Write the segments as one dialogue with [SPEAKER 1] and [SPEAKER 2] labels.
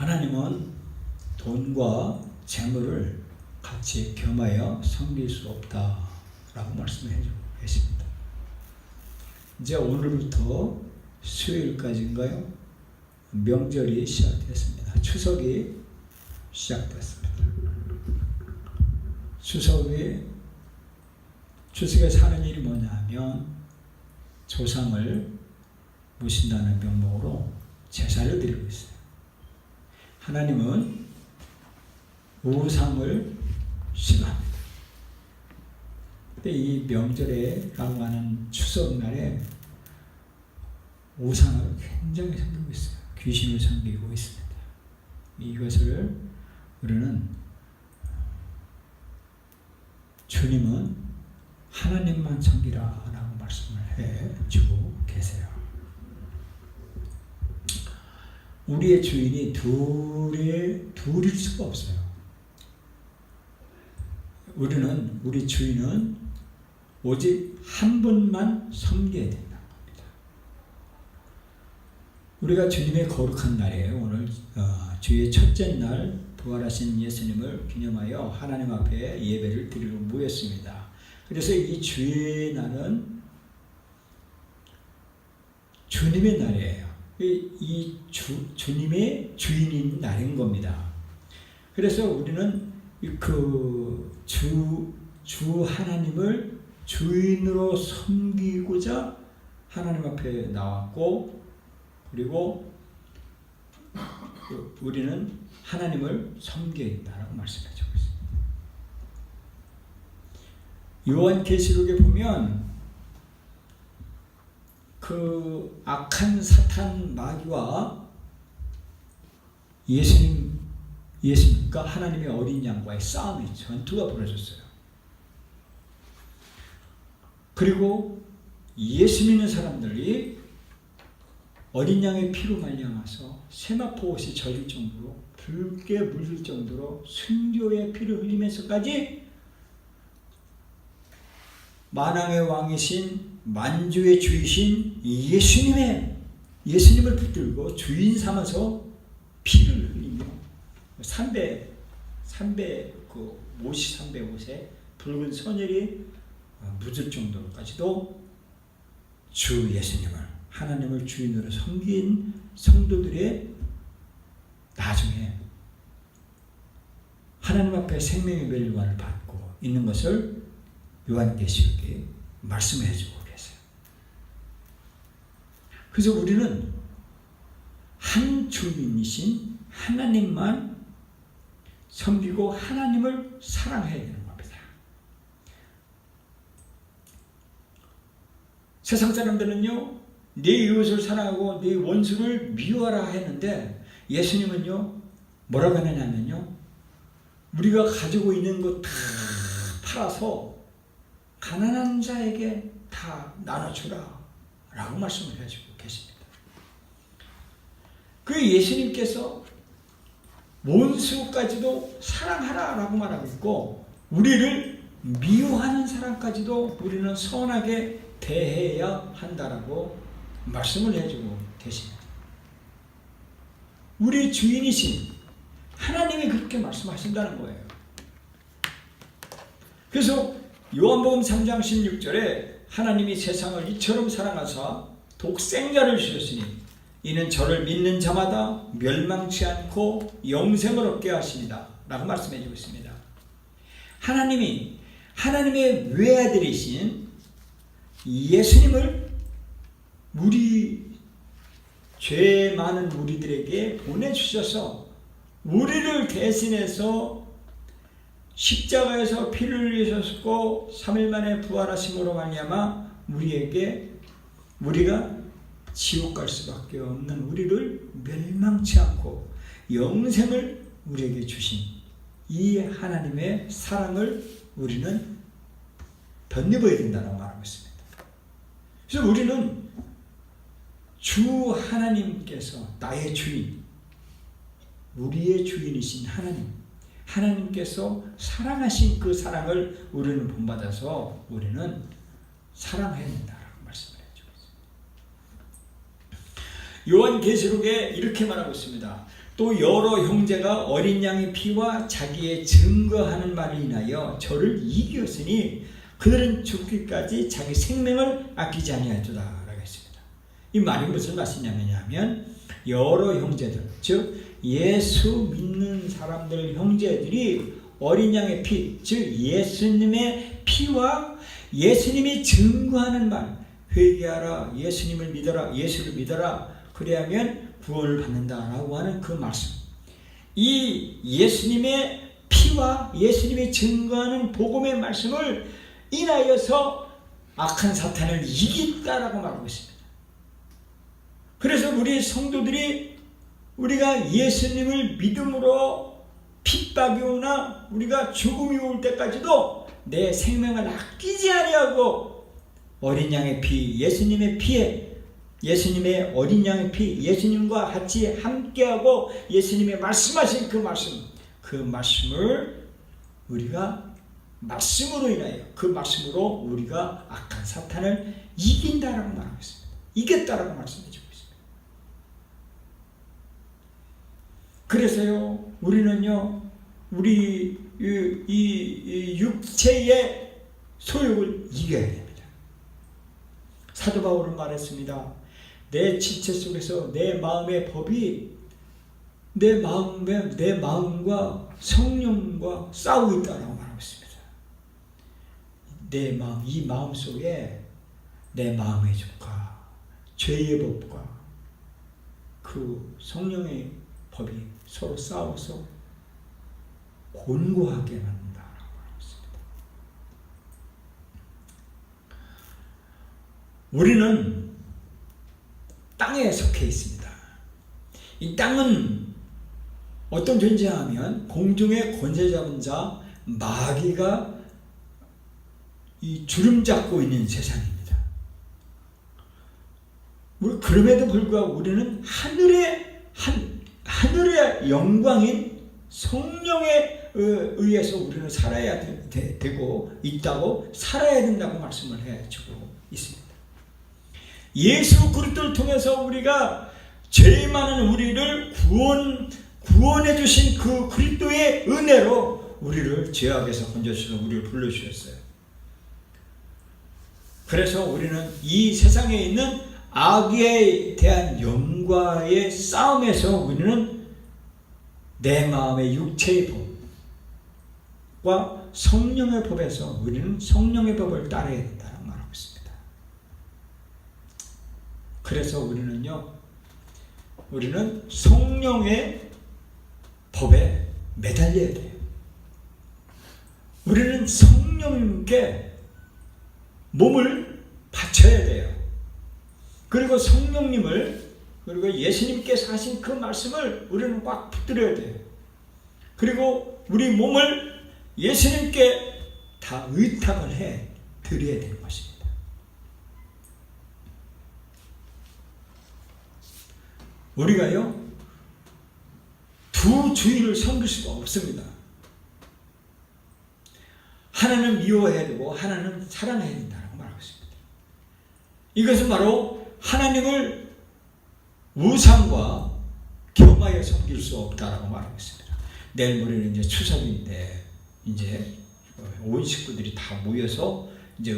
[SPEAKER 1] 하나님은 돈과 재물을 같이 겸하여 섬길 수 없다라고 말씀해 주고 계십니다. 이제 오늘부터 수요일까지인가요? 명절이 시작됐습니다. 추석이 시작됐습니다. 추석에 하는 일이 뭐냐면 조상을 모신다는 명목으로 제사를 드리고 있어요. 하나님은 우상을 싫어합니다. 근데 이 명절에라고 하는 추석날에 우상을 굉장히 섬기고 있어요. 귀신을 섬기고 있습니다. 이것을 우리는 주님은 하나님만 섬기라라고 말씀을 해주고 계세요. 우리의 주인이 둘일 수가 없어요. 우리 주인은 오직 한 분만 섬겨야 된다는 겁니다. 우리가 주님의 거룩한 날이에요. 오늘 주의 첫째 날 부활하신 예수님을 기념하여 하나님 앞에 예배를 드리러 모였습니다. 그래서 이 주의 날은 주님의 날이에요. 주님의 주인인 날인 겁니다. 그래서 우리는 주 하나님을 주인으로 섬기고자 하나님 앞에 나왔고, 그리고 우리는 하나님을 섬겨야 된다라고 말씀해 주고 있습니다. 요한계시록에 보면 그 악한 사탄 마귀와 예수님과 하나님의 어린 양과의 싸움이 전투가 벌어졌어요. 그리고 예수 믿는 사람들이 어린 양의 피로 말미암아서 세마포 옷이 젖을 정도로 붉게 물들 정도로 순교의 피를 흘리면서까지 만왕의 왕이신 만주의 주이신 예수님을 붙들고 주인 삼아서 피를 흘리며 300옷에 붉은 선혈이 묻을 정도로까지도 주 예수님을 하나님을 주인으로 섬긴 성도들의 나중에 하나님 앞에 생명의 멸관을 받고 있는 것을 요한계시록에 말씀해 주고 계세요. 그래서 우리는 한 주인이신 하나님만 섬기고 하나님을 사랑해야 되는 겁니다. 세상 사람들은요, 내 이웃을 사랑하고 내 원수를 미워하라 했는데 예수님은요 뭐라고 하냐면요, 우리가 가지고 있는 거 다 팔아서 가난한 자에게 다 나눠주라 라고 말씀을 해주고 계십니다. 그 예수님께서 원수까지도 사랑하라 라고 말하고 있고, 우리를 미워하는 사람까지도 우리는 선하게 대해야 한다라고 말씀을 해주고 계십니다. 우리 주인이신 하나님이 그렇게 말씀하신다는 거예요. 그래서 요한복음 3장 16절에 하나님이 세상을 이처럼 사랑하사 독생자를 주셨으니 이는 저를 믿는 자마다 멸망치 않고 영생을 얻게 하십니다 라고 말씀해 주고 있습니다. 하나님이 하나님의 외아들이신 예수님을 우리 죄 많은 우리들에게 보내주셔서 우리를 대신해서 십자가에서 피를 흘리셨고 3일 만에 부활하심으로 말미암아 우리가 지옥 갈 수밖에 없는 우리를 멸망치 않고 영생을 우리에게 주신 이 하나님의 사랑을 우리는 덧입어야 된다고 말하고 있습니다. 그래서 우리는 주 하나님께서 나의 주인, 우리의 주인이신 하나님께서 사랑하신 그 사랑을 우리는 본받아서 우리는 사랑해야 된다라고 말씀을 해주고 있습니다. 요한계시록에 이렇게 말하고 있습니다. 또 여러 형제가 어린 양의 피와 자기의 증거하는 말을 인하여 저를 이기었으니 그들은 죽기까지 자기 생명을 아끼지 아니하였도다 라고 했습니다. 이 말이 무슨 말씀이냐면 여러 형제들, 즉 예수 믿는 사람들 형제들이 어린 양의 피, 즉 예수님의 피와 예수님이 증거하는 말, 회개하라, 예수님을 믿어라, 예수를 믿어라, 그래야면 구원을 받는다라고 하는 그 말씀, 이 예수님의 피와 예수님이 증거하는 복음의 말씀을 인하여서 악한 사탄을 이긴다라고 말하고 있습니다. 그래서 우리 성도들이 우리가 예수님을 믿음으로 핍박이 오나 우리가 죽음이 올 때까지도 내 생명을 아끼지 아니하고 어린 양의 피, 예수님의 피에, 예수님의 어린 양의 피, 예수님과 같이 함께하고 예수님의 말씀하신 그 말씀을 우리가 말씀으로 인하여 그 말씀으로 우리가 악한 사탄을 이긴다라고 말하고 있습니다. 이겼다라고 말씀해 주고 있습니다. 그래서요, 우리는요, 우리 이 육체의 소욕을 이겨야 됩니다. 사도 바울은 말했습니다. 내 지체 속에서 내 마음의 법이 내 마음과 성령과 싸우고 있다라고 말하고 있습니다. 내 마음, 이 마음 속에 내 마음의 죄과 죄의 법과 그 성령의 법이 서로 싸워서 곤고하게 만든다라고 말하고 있습니다. 우리는 땅에 속해 있습니다. 이 땅은 어떤 존재하면 공중의 권세 잡은 자 마귀가 이 주름 잡고 있는 세상입니다. 그럼에도 불구하고 우리는 하늘의 영광인 성령에 의해서 우리는 살아야 되고 있다고 살아야 된다고 말씀을 해주고 있습니다. 예수 그리스도를 통해서 우리가 죄 많은 우리를 구원해 주신 그 그리스도의 은혜로 우리를 죄악에서 건져주셔서 우리를 불러주셨어요. 그래서 우리는 이 세상에 있는 악에 대한 영과의 싸움에서 우리는 내 마음의 육체의 법과 성령의 법에서 우리는 성령의 법을 따라야 된다고 말하고 있습니다. 그래서 우리는 성령의 법에 매달려야 돼요. 우리는 성령님께 몸을 바쳐야 돼요. 그리고 성령님을, 그리고 예수님께서 하신 그 말씀을 우리는 꽉 붙들어야 돼요. 그리고 우리 몸을 예수님께 다 의탁을 해 드려야 되는 것입니다. 우리가요, 두 주인을 섬길 수가 없습니다. 하나는 미워해야 되고 하나는 사랑해야 된다고 말하고 있습니다. 이것은 바로 하나님을 우상과 겸하여 섬길 수 없다라고 말하고 있습니다. 내일 모레는 이제 추석인데 이제 온 식구들이 다 모여서 이제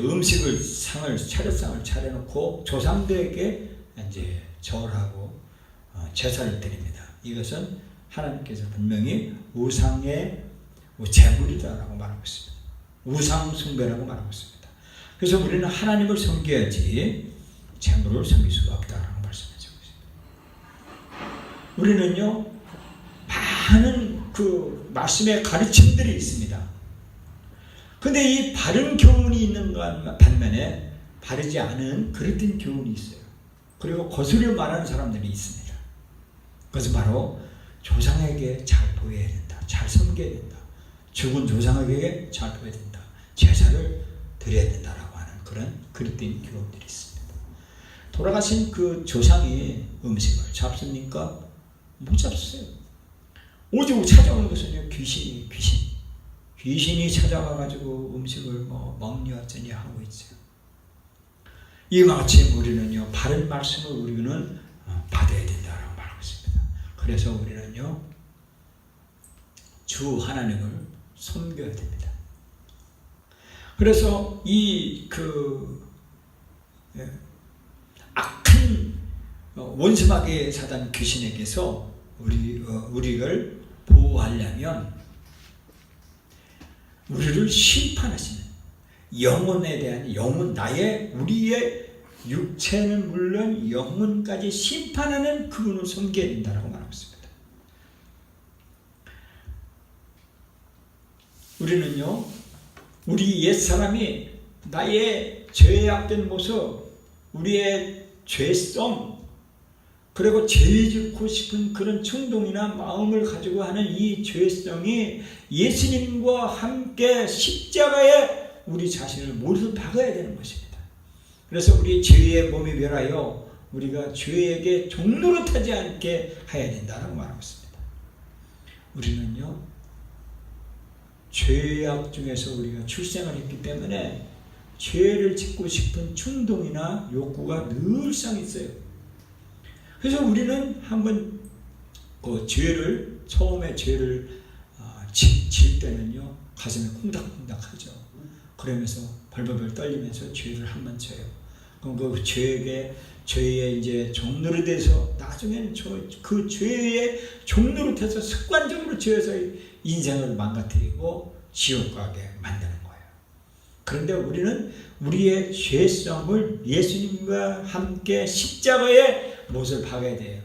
[SPEAKER 1] 차례상을 차려놓고 조상들에게 이제 절하고 제사를 드립니다. 이것은 하나님께서 분명히 우상의 제물이다라고 말하고 있습니다. 우상 숭배라고 말하고 있습니다. 그래서 우리는 하나님을 섬겨야지 제물을 섬길 수가 없다라고 말씀해주고 있습니다. 우리는요, 많은 그 말씀의 가르침들이 있습니다. 근데 이 바른 교훈이 있는 반면에 바르지 않은 그릇된 교훈이 있어요. 그리고 거스려 말하는 사람들이 있습니다. 그것은 바로 조상에게 잘 보여야 된다, 잘 섬겨야 된다, 죽은 조상에게 잘 보여야 된다, 제사를 드려야 된다라고 하는 그런 그릇된 교훈들이 있습니다. 돌아가신 그 조상이 음식을 잡습니까? 못 잡수세요. 오직 찾아오는 것은요, 귀신이 찾아와가지고 음식을 먹니 어쩌니 하고 있어요. 이와 같이 우리는요, 바른 말씀을 우리는 받아야 된다라고 말하고 있습니다. 그래서 우리는요, 주 하나님을 섬겨야 됩니다. 그래서 악한 원수마귀의 사단 귀신에게서 우리를 보호하려면 우리를 심판하시는 영혼에 대한 우리의 육체는 물론 영혼까지 심판하는 그분을 섬겨야 된다고 말하고 있습니다. 우리는요, 우리 옛사람이 나의 죄악된 모습, 우리의 죄성, 그리고 죄 짓고 싶은 그런 충동이나 마음을 가지고 하는 이 죄성이 예수님과 함께 십자가에 우리 자신을 못을 박아야 되는 것입니다. 그래서 우리 죄의 몸이 멸하여 우리가 죄에게 종노릇하지 않게 해야 된다고 말하고 있습니다. 우리는요, 죄악 중에서 우리가 출생을 했기 때문에 죄를 짓고 싶은 충동이나 욕구가 늘상 있어요. 그래서 우리는 한번 처음에 죄를 질 때는요, 가슴이 콩닥콩닥 하죠. 그러면서 벌벌벌 떨리면서 죄를 한번 져요. 그럼 그 죄에 이제 종노릇해서 나중에는 그 죄에 종노릇해서 습관적으로 죄에서 인생을 망가뜨리고 지옥 가게 만드는 거예요. 그런데 우리는 우리의 죄성을 예수님과 함께 십자가에 못을 박아야 돼요.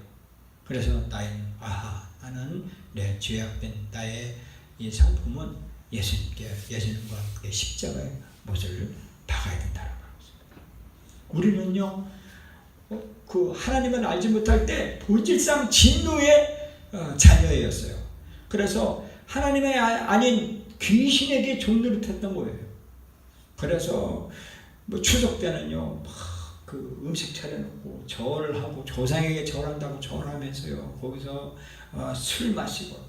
[SPEAKER 1] 그래서 나는 내 죄악된 나의 이 상품은 예수님과 함께 십자가에 못을 박아야 된다는 거예요. 우리는요, 하나님을 알지 못할 때 본질상 진노의 자녀였어요. 그래서 하나님의 아닌 귀신에게 종노릇했던 거예요. 그래서 추석 때는요, 음식 차려놓고 절을 하고 조상에게 절한다고 절하면서요, 거기서 술 마시고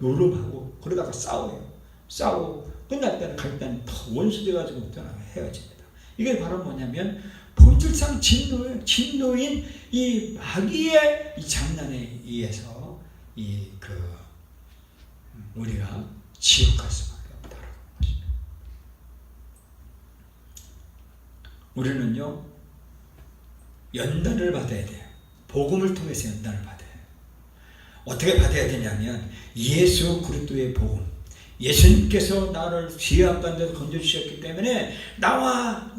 [SPEAKER 1] 노름하고 그러다가 싸우고 끝날 때는 갈 때는 더 원수돼가지고 헤어집니다. 이게 바로 뭐냐면 본질상 진노인 이 마귀의 이 장난에 의해서 우리가 지옥 갈 수밖에 없다는 것입니다. 우리는요, 연단을 받아야 돼요. 복음을 통해서 연단을 받아야 돼요. 어떻게 받아야 되냐면 예수 그리스도의 복음, 예수님께서 나를 죄악 가운데서 건져주셨기 때문에 나와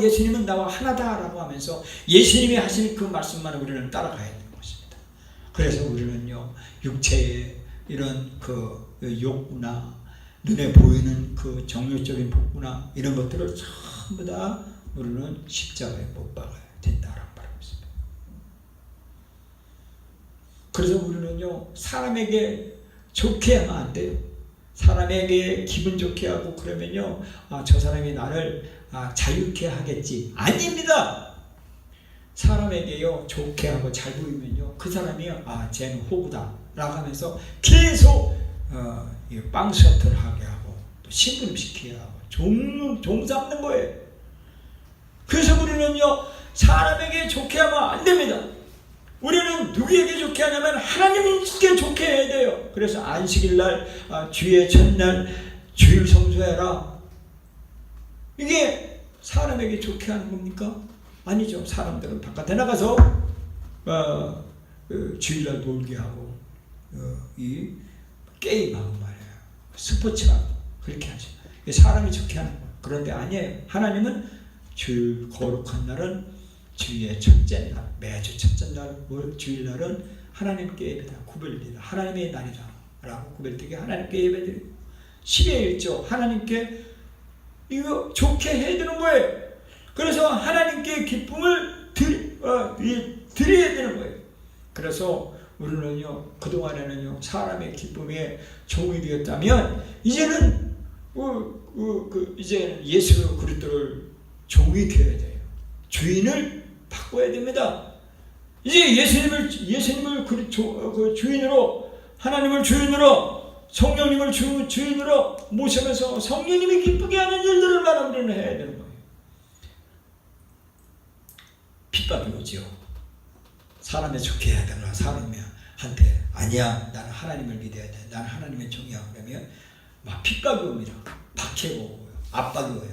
[SPEAKER 1] 예수님은 나와 하나다라고 하면서 예수님이 하신 그 말씀만 우리는 따라가야 되는 것입니다. 그래서 우리는요, 육체의 이런 욕구나 눈에 보이는 그 정욕적인 복구나 이런 것들을 전부 다 우리는 십자가에 못 박아야 된다라고 말하고 있습니다. 그래서 우리는요, 사람에게 좋게 하면 안 돼요. 사람에게 기분 좋게 하고 그러면요, 저 사람이 나를 자유케 하겠지. 아닙니다. 사람에게요, 좋게 하고 잘 보이면요, 그 사람이요, 쟤는 호구다 라고 하면서 계속 빵셔틀 하게 하고 또 심부름시키게 하고 종 잡는 거예요. 그래서 우리는요, 사람에게 좋게 하면 안 됩니다. 우리는 누구에게 좋게 하냐면 하나님께 좋게 해야 돼요. 그래서 안식일날, 주의 첫날 주일 성수해라. 이게 사람에게 좋게 하는 겁니까? 아니죠. 사람들은 바깥에 나가서 주일날 놀게 하고 이 게임하고 말이에요. 스포츠하고 그렇게 하죠. 사람이 좋게 하는 거예요. 그런데 아니에요. 하나님은 주일 거룩한 날은 주의 첫째 날, 매주 첫째 날, 주일날은 하나님께 예배다, 구별리라, 하나님의 날이다 라고 구별되게 하나님께 예배드리고 10의 1조 하나님께 이거 좋게 해드리는 거예요. 그래서 하나님께 기쁨을 드려야 되는 거예요. 그래서 우리는요, 그동안에는요, 사람의 기쁨에 종이 되었다면 이제는 이제는 예수 그리스도를 종이 되어야 돼요. 주인을 바꿔야 됩니다. 이제 예수님을 주인으로, 하나님을 주인으로, 성령님을 주인으로 모시면서 성령님이 기쁘게 하는 일들을 우리는 해야 되는 거예요. 핍박이 오죠. 사람에 좋게 하다가 사람한테 아니야, 나는 하나님을 믿어야 돼, 나는 하나님의 종이야 그러면 막 핍박이 옵니다. 박해가 오고요, 압박이 오요.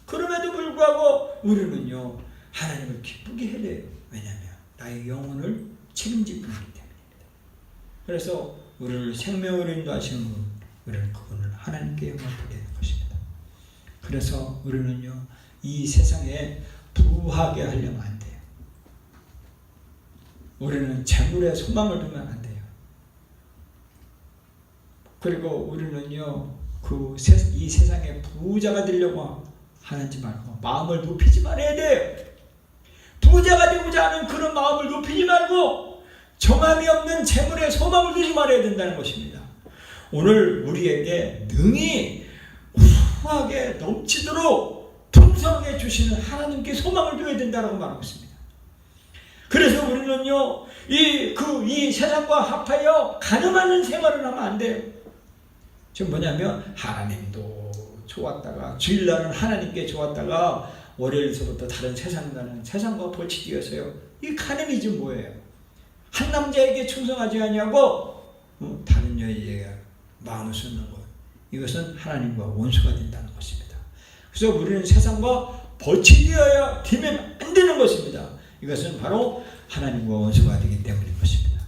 [SPEAKER 1] 그럼에도 불구하고 우리는요 하나님을 기쁘게 해야 돼요. 왜냐하면 나의 영혼을 책임질 분이기 때문입니다. 그래서 우리를 생명으로 인도하시는 분, 우리는 그분을 하나님께 영광을 돌리는 것입니다. 그래서 우리는요 이 세상에 부하게 하려면 안 돼요. 우리는 재물에 소망을 두면 안 돼요. 그리고 우리는요 이 세상에 부자가 되려고 하는지 말고 마음을 높이지 말아야 돼요. 부자가 되고자 하는 그런 마음을 높이지 말고 정함이 없는 재물에 소망을 두지 말아야 된다는 것입니다. 오늘 우리에게 능히 후하게 넘치도록 풍성하게 주시는 하나님께 소망을 둬야 된다고 말하고 있습니다. 그래서 우리는요 이 세상과 합하여 가늠하는 생활을 하면 안 돼요. 지금 뭐냐면 하나님도 좋았다가 주일날은 하나님께 좋았다가 월요일서부터 다른 세상과 벌치 뛰어서요. 이 가늠이 지금 뭐예요? 한 남자에게 충성하지 아니하고 다른 여인에게 마음을 쏟는 것, 이것은 하나님과 원수가 된다는 것입니다. 그래서 우리는 세상과 벌치 뛰면 안 되는 것입니다. 이것은 바로 하나님과 원수가 되기 때문인 것입니다.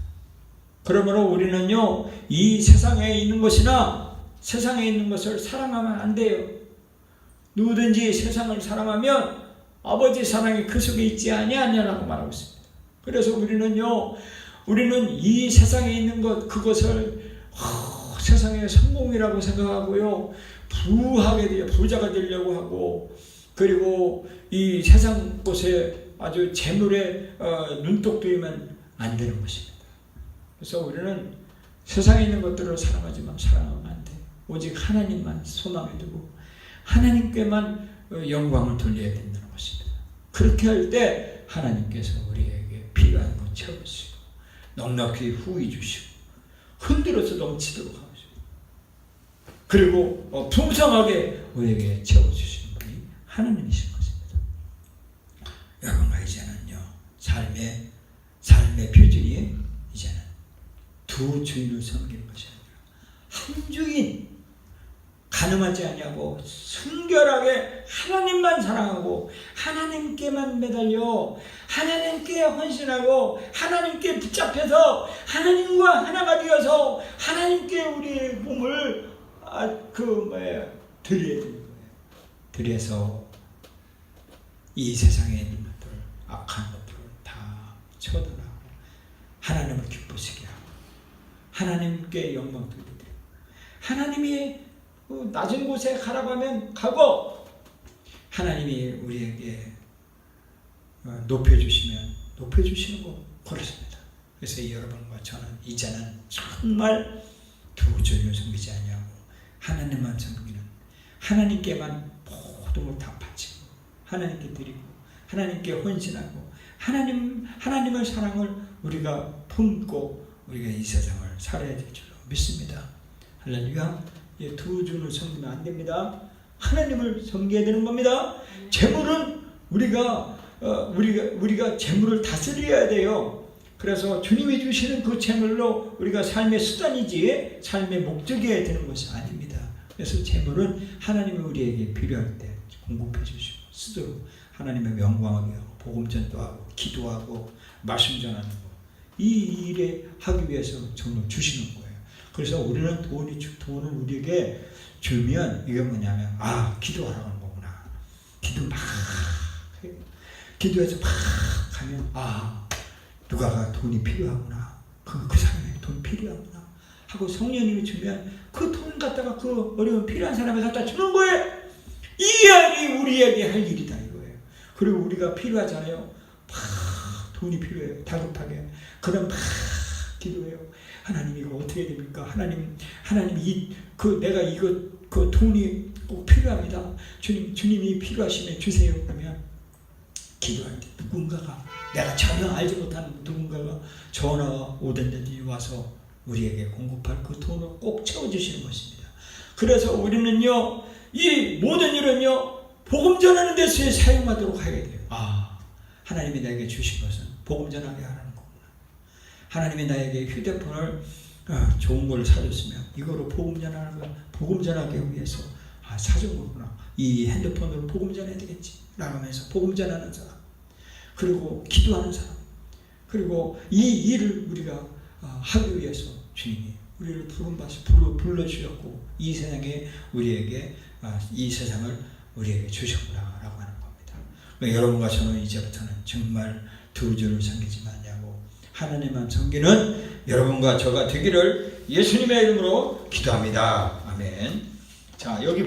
[SPEAKER 1] 그러므로 우리는요 이 세상에 있는 것이나 세상에 있는 것을 사랑하면 안 돼요. 누구든지 세상을 사랑하면 아버지 사랑이 그 속에 있지 아니하냐라고 말하고 있습니다. 그래서 우리는 이 세상에 있는 것, 그것을 세상의 성공이라고 생각하고요 부하게 되어 부자가 되려고 하고, 그리고 이 세상 곳에 아주 재물에 눈독 들이면 안 되는 것입니다. 그래서 우리는 세상에 있는 것들을 사랑하지만 사랑하면 안 돼. 오직 하나님만 소망해 두고 하나님께만 영광을 돌려야 된다는 것입니다. 그렇게 할 때 하나님께서 우리에게 필요한 것 채워주시고 넉넉히 후히 주시고 흔들어서 넘치도록 하시고 그리고 풍성하게 우리에게 채워주시는 분이 하나님이신 것입니다. 여러분과 이제는요 삶의 표준이 이제는 두 주인을 섬기는 것이 아니라 한 주인, 가늠하지 아니하고 순결하게 하나님만 사랑하고 하나님께만 매달려 하나님께 헌신하고 하나님께 붙잡혀서 하나님과 하나가 되어서 하나님께 우리의 몸을 드려야 되는 거예요. 드려서 이 세상에 있는 것들, 악한 것들을 다 처단하고 하나님을 기쁘시게 하고 하나님께 영광 돌리고 하나님이 낮은 곳에 가라고 하면 가고 하나님이 우리에게 높여주시면 높여주시는 거 그렇습니다. 그래서 여러분과 저는 이제는 정말 두 주를 섬기지 아니하고 하나님만 섬기는, 하나님께만 모든 걸 다 바치고 하나님께 드리고 하나님께 헌신하고 하나님의 사랑을 우리가 품고 우리가 이 세상을 살아야 될 줄로 믿습니다. 할렐루야. 두 주를 섬기면 안 됩니다. 하나님을 섬겨야 되는 겁니다. 재물은 우리가 재물을 다스려야 돼요. 그래서 주님이 주시는 그 재물로 우리가 삶의 수단이지 삶의 목적이어야 되는 것이 아닙니다. 그래서 재물은 하나님이 우리에게 필요할 때 공급해 주시고 쓰도록 하나님의 영광을 위하고 복음 전도하고 기도하고 말씀 전하는 것, 이 일에 하기 위해서 정말 주시는 거예요. 그래서 우리는 돈을 우리에게 주면 이게 뭐냐면 기도하라는 거구나. 기도해서 막 하면 누가가 돈이 필요하구나. 그 사람에게 돈 필요하구나 하고 성령님이 주면 그 돈 갖다가 그 어려운 필요한 사람에 갖다 주는 거예요. 이 일이 우리에게 할 일이다 이거예요. 그리고 우리가 필요하잖아요. 돈이 필요해요. 다급하게. 그럼 기도해요. 하나님 이거 어떻게 됩니까? 하나님 내가 그 돈이 꼭 필요합니다. 주님이 필요하시면 주세요. 그러면 기도할 때 누군가가, 내가 전혀 알지 못하는 누군가가 전화가 오든지 와서 우리에게 공급할 그 돈을 꼭 채워주시는 것입니다. 그래서 우리는요 이 모든 일은요 복음 전하는 데서 사용하도록 하게 돼요. 하나님이 내게 주신 것은 복음 전하게 하라는 거구나. 하나님이 나에게 휴대폰을 좋은 걸 사줬으면 이거로 복음 전하는 거, 복음 전하기 위해서 사준 거구나. 이 핸드폰으로 복음 전해야 되겠지. 라면서 복음 전하는 사람, 그리고 기도하는 사람, 그리고 이 일을 우리가 하기 위해서 주님이 우리를 불러주셨고 이 세상에 우리에게 이 세상을 우리에게 주셨구나라고 하는 겁니다. 여러분과 저는 이제부터는 정말 두 주를 섬기지 마냐고 하나님만 섬기는 여러분과 저가 되기를 예수님의 이름으로 기도합니다. 아멘. 자, 여기